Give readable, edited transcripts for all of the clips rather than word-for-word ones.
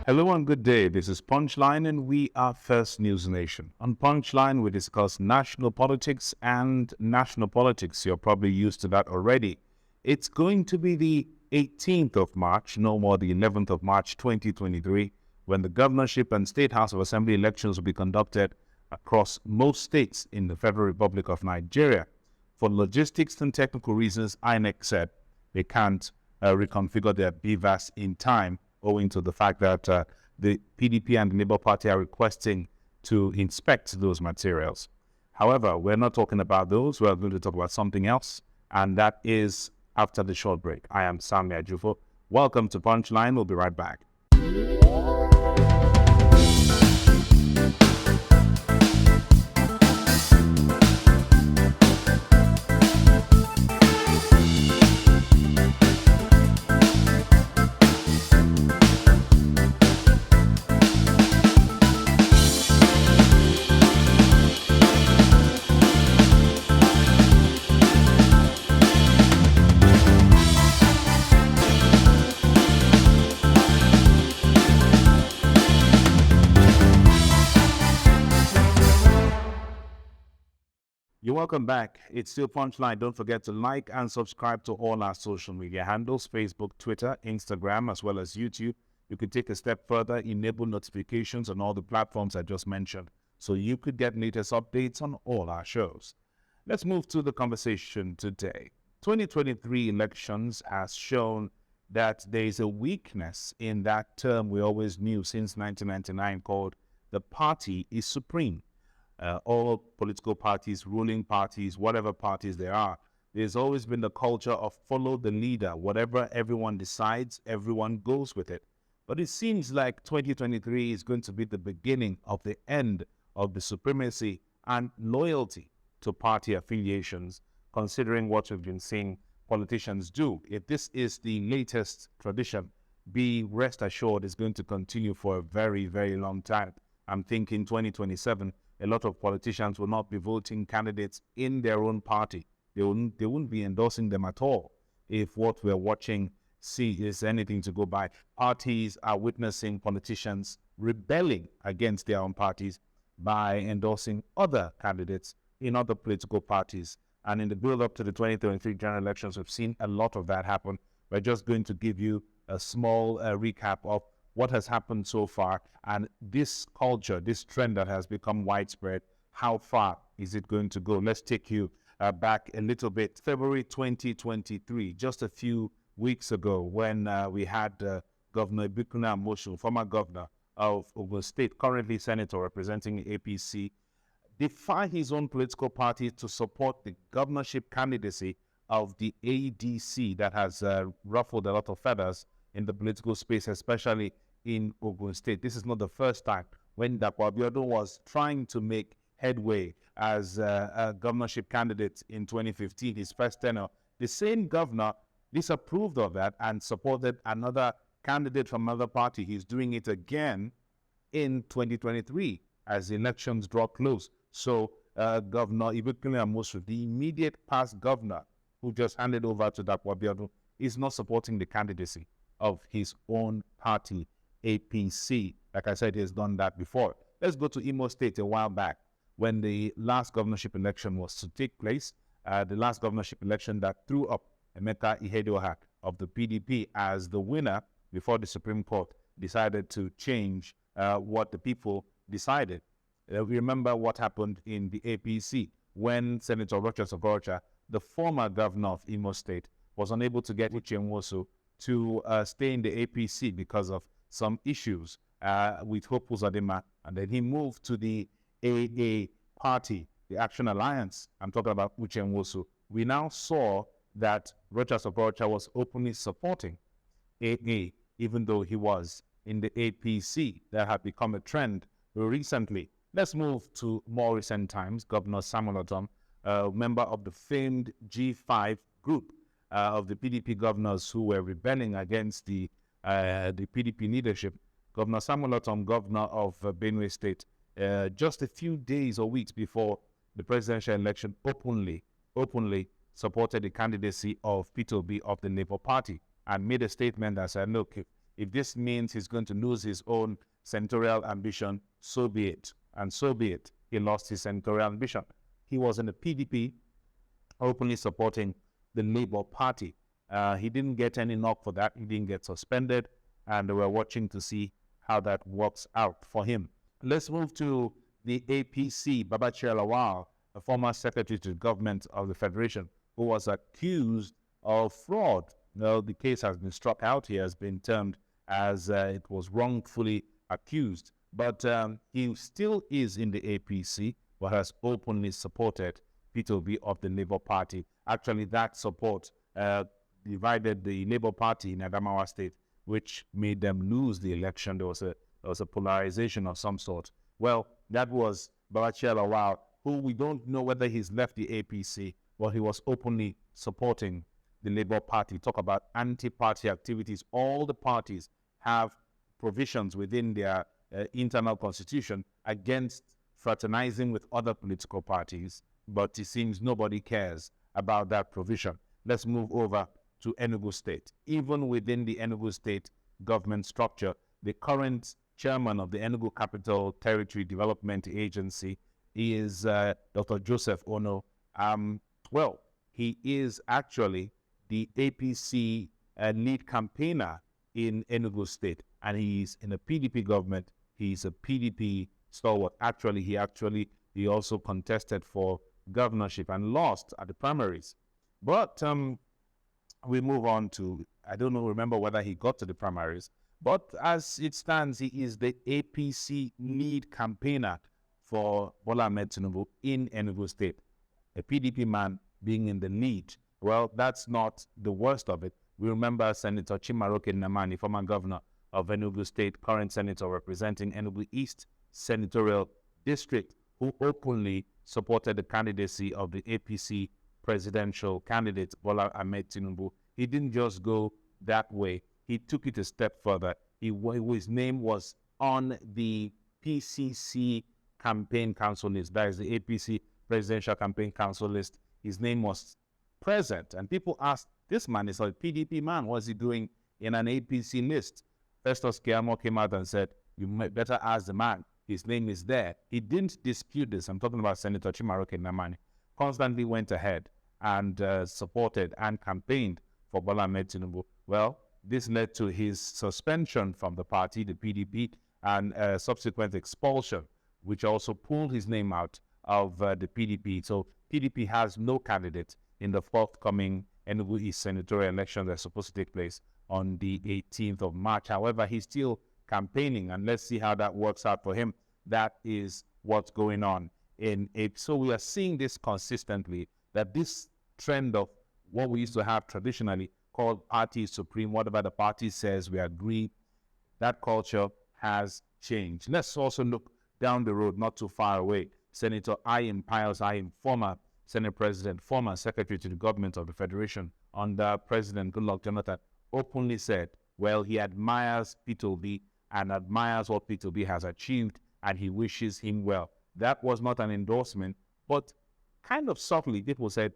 Hello and good day. This is Punchline and we are First News Nation. On Punchline, we discuss national politics and national politics. You're probably used to that already. It's going to be the 18th of March, no more the 11th of March 2023, when the governorship and State House of Assembly elections will be conducted across most states in the Federal Republic of Nigeria. For logistics and technical reasons, INEC said they can't reconfigure their BVAS in time, owing to the fact that the PDP and the Labour Party are requesting to inspect those materials. However, we're not talking about those. We're going to talk about something else, and that is after the short break. I am Sammy Ajufo. Welcome to Punchline. We'll be right back. You're welcome back. It's still Punchline. Don't forget to like and subscribe to all our social media handles, Facebook, Twitter, Instagram, as well as YouTube. You could take a step further, enable notifications on all the platforms I just mentioned, so you could get latest updates on all our shows. Let's move to the conversation today. 2023 elections has shown that there is a weakness in that term we always knew since 1999 called the party is supreme. All political parties, ruling parties, whatever parties there are, there's always been the culture of follow the leader. Whatever everyone decides, everyone goes with it. But it seems like 2023 is going to be the beginning of the end of the supremacy and loyalty to party affiliations, considering what we've been seeing politicians do. If this is the latest tradition, be rest assured it's going to continue for a very, very long time. I'm thinking 2027, a lot of politicians will not be voting candidates in their own party. They wouldn't be endorsing them at all if what we're watching is anything to go by. Parties are witnessing politicians rebelling against their own parties by endorsing other candidates in other political parties. And in the build-up to the 2023 general elections, we've seen a lot of that happen. We're just going to give you a small recap of what has happened so far, and this culture, this trend that has become widespread, how far is it going to go? Let's take you back a little bit. February 2023, just a few weeks ago, when we had Governor Ibukuna Amosu, former governor of Ogun State, currently senator representing APC, defy his own political party to support the governorship candidacy of the ADC that has ruffled a lot of feathers in the political space, especially in Ogun State. This is not the first time when Dapo Abiodun was trying to make headway as a governorship candidate in 2015, his first tenure. The same governor disapproved of that and supported another candidate from another party. He's doing it again in 2023 as elections draw close. So Governor Ibukuna Amosu, the immediate past governor who just handed over to Dapo Abiodun, is not supporting the candidacy of his own party, APC. Like I said, he has done that before. Let's go to Imo State a while back when the last governorship election was to take place. The last governorship election that threw up Emeka Ihedioha of the PDP as the winner before the Supreme Court decided to change what the people decided. We remember what happened in the APC when Senator Rochas Okorocha, the former governor of Imo State, was unable to get Uche Nwosu to stay in the APC because of some issues with Hope Uzodinma, and then he moved to the AA party, the Action Alliance. I'm talking about Uche Nwosu. We now saw that Rochas Okorocha was openly supporting AA, even though he was in the APC. That had become a trend recently. Let's move to more recent times. Governor Samuel Otom, member of the famed G5 group of the PDP governors who were rebelling against the PDP leadership. Governor Samuel Otom, governor of Benue State, just a few days or weeks before the presidential election, openly supported the candidacy of Peter Obi of the Labour Party and made a statement that said, look, If this means he's going to lose his own senatorial ambition, so be it. And so be it. He lost his senatorial ambition. He was in the PDP, openly supporting the Labour Party. He didn't get any knock for that. He didn't get suspended. And we're watching to see how that works out for him. Let's move to the APC, Babachir Lawal, a former secretary to the government of the Federation, who was accused of fraud. Now, the case has been struck out. He has been termed as it was wrongfully accused. But he still is in the APC, but has openly supported Peter Obi of the Labour Party. Actually, that support divided the Labour Party in Adamawa State, which made them lose the election. There was a polarization of some sort. Well, that was Babachir Lawal, who we don't know whether he's left the APC, but he was openly supporting the Labour Party. Talk about anti-party activities. All the parties have provisions within their internal constitution against fraternizing with other political parties, but it seems nobody cares about that provision. Let's move over to Enugu State. Even within the Enugu State government structure, the current chairman of the Enugu Capital Territory Development Agency is Dr. Joseph Ono. Well, he is actually the APC lead campaigner in Enugu State, and he's in a PDP government. He's a PDP stalwart. Actually, he also contested for governorship and lost at the primaries. But we move on to, I don't remember whether he got to the primaries, but as it stands, he is the APC lead campaigner for Bola Ahmed Tinubu in Enugu State. A PDP man being in the lead. Well, that's not the worst of it. We remember Senator Chimaroke Namani, former governor of Enugu State, current senator representing Enugu East Senatorial District, who openly supported the candidacy of the APC presidential candidate, Bola Ahmed Tinubu. He didn't just go that way. He took it a step further. His name was on the PCC campaign council list. That is the APC presidential campaign council list. His name was present. And people asked, this man is a PDP man. What's he doing in an APC list? Festus Keyamo came out and said, you might better ask the man. His name is there. He didn't dispute this. I'm talking about Senator Chimaroke Namani. Constantly went ahead and supported and campaigned for Bola Ahmed Tinubu. Well, this led to his suspension from the party, the PDP, and subsequent expulsion, which also pulled his name out of the PDP. So PDP has no candidate in the forthcoming Enugu East senatorial election that's supposed to take place on the 18th of March. However, he's still campaigning, and let's see how that works out for him. That is what's going on in it. So we are seeing this consistently, that this trend of what we used to have traditionally called party supreme, whatever the party says, we agree, that culture has changed. Let's also look down the road, not too far away. Senator Ayim Piles Ayim, former Senate President, former Secretary to the Government of the Federation under President Goodluck Jonathan, openly said, well, he admires Peter Obi and admires what Peter Obi has achieved, and he wishes him well. That was not an endorsement, but kind of subtly, people said,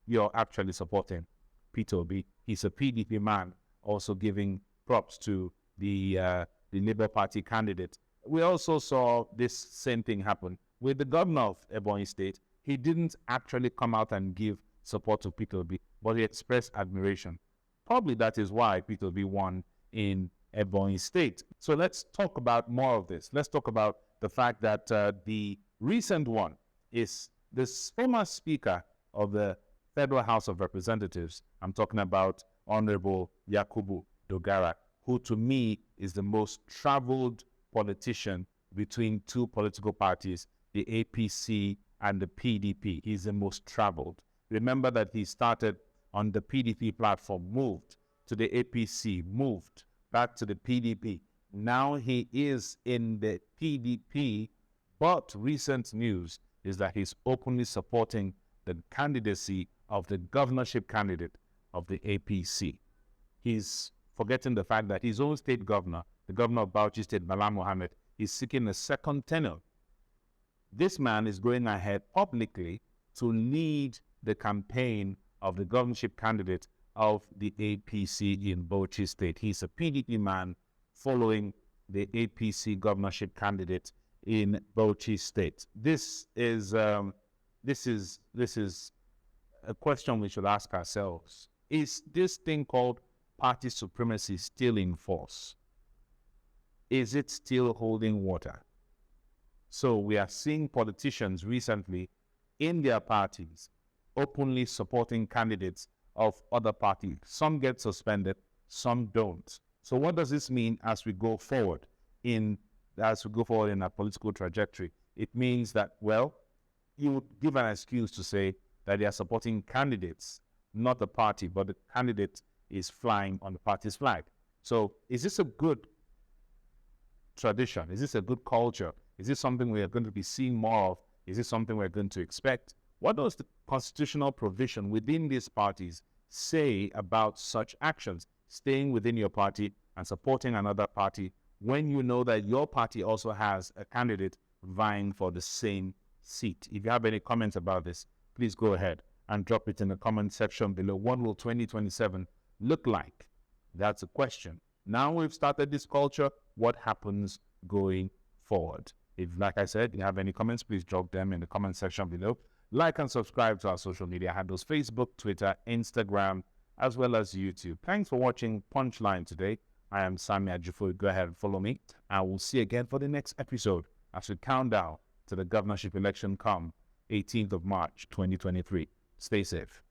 you're actually supporting Peter Obi. He's a PDP man, also giving props to the Labour Party candidate. We also saw this same thing happen with the governor of Ebonyi State. He didn't actually come out and give support to Peter Obi, but he expressed admiration. Probably that is why Peter Obi won in Ebonyi State. So let's talk about more of this. Let's talk about the fact that the recent one is this former Speaker of the Federal House of Representatives. I'm talking about Honorable Yakubu Dogara, who to me is the most traveled politician between two political parties, the APC and the PDP. He's the most traveled. Remember that he started on the PDP platform, moved to the APC, moved back to the PDP. Now he is in the PDP, but recent news is that he's openly supporting the candidacy of the governorship candidate of the APC. He's forgetting the fact that his own state governor, the governor of Bauchi State, Malam Mohammed, is seeking a second tenure. This man is going ahead publicly to lead the campaign of the governorship candidate of the APC in Bauchi State. He's a PDP man following the APC governorship candidate in Bauchi State. This is a question we should ask ourselves. Is this thing called party supremacy still in force? Is it still holding water? So we are seeing politicians recently in their parties openly supporting candidates of other parties. Some get suspended, some don't. So what does this mean as we go forward in our political trajectory? It means that, well, you would give an excuse to say that they are supporting candidates, not the party, but the candidate is flying on the party's flag. So is this a good tradition? Is this a good culture? Is this something we are going to be seeing more of? Is this something we're going to expect? What does the constitutional provision within these parties say about such actions? Staying within your party and supporting another party when you know that your party also has a candidate vying for the same seat. If you have any comments about this, please go ahead and drop it in the comment section below. What will 2027 look like? That's a question. Now we've started this culture, what happens going forward? If, like I said, you have any comments, please drop them in the comment section below. Like and subscribe to our social media handles, Facebook, Twitter, Instagram, as well as YouTube. Thanks for watching Punchline today. I am Sammy Ajufo. Go ahead and follow me. I will see you again for the next episode as we count down to the governorship election come 18th of March, 2023. Stay safe.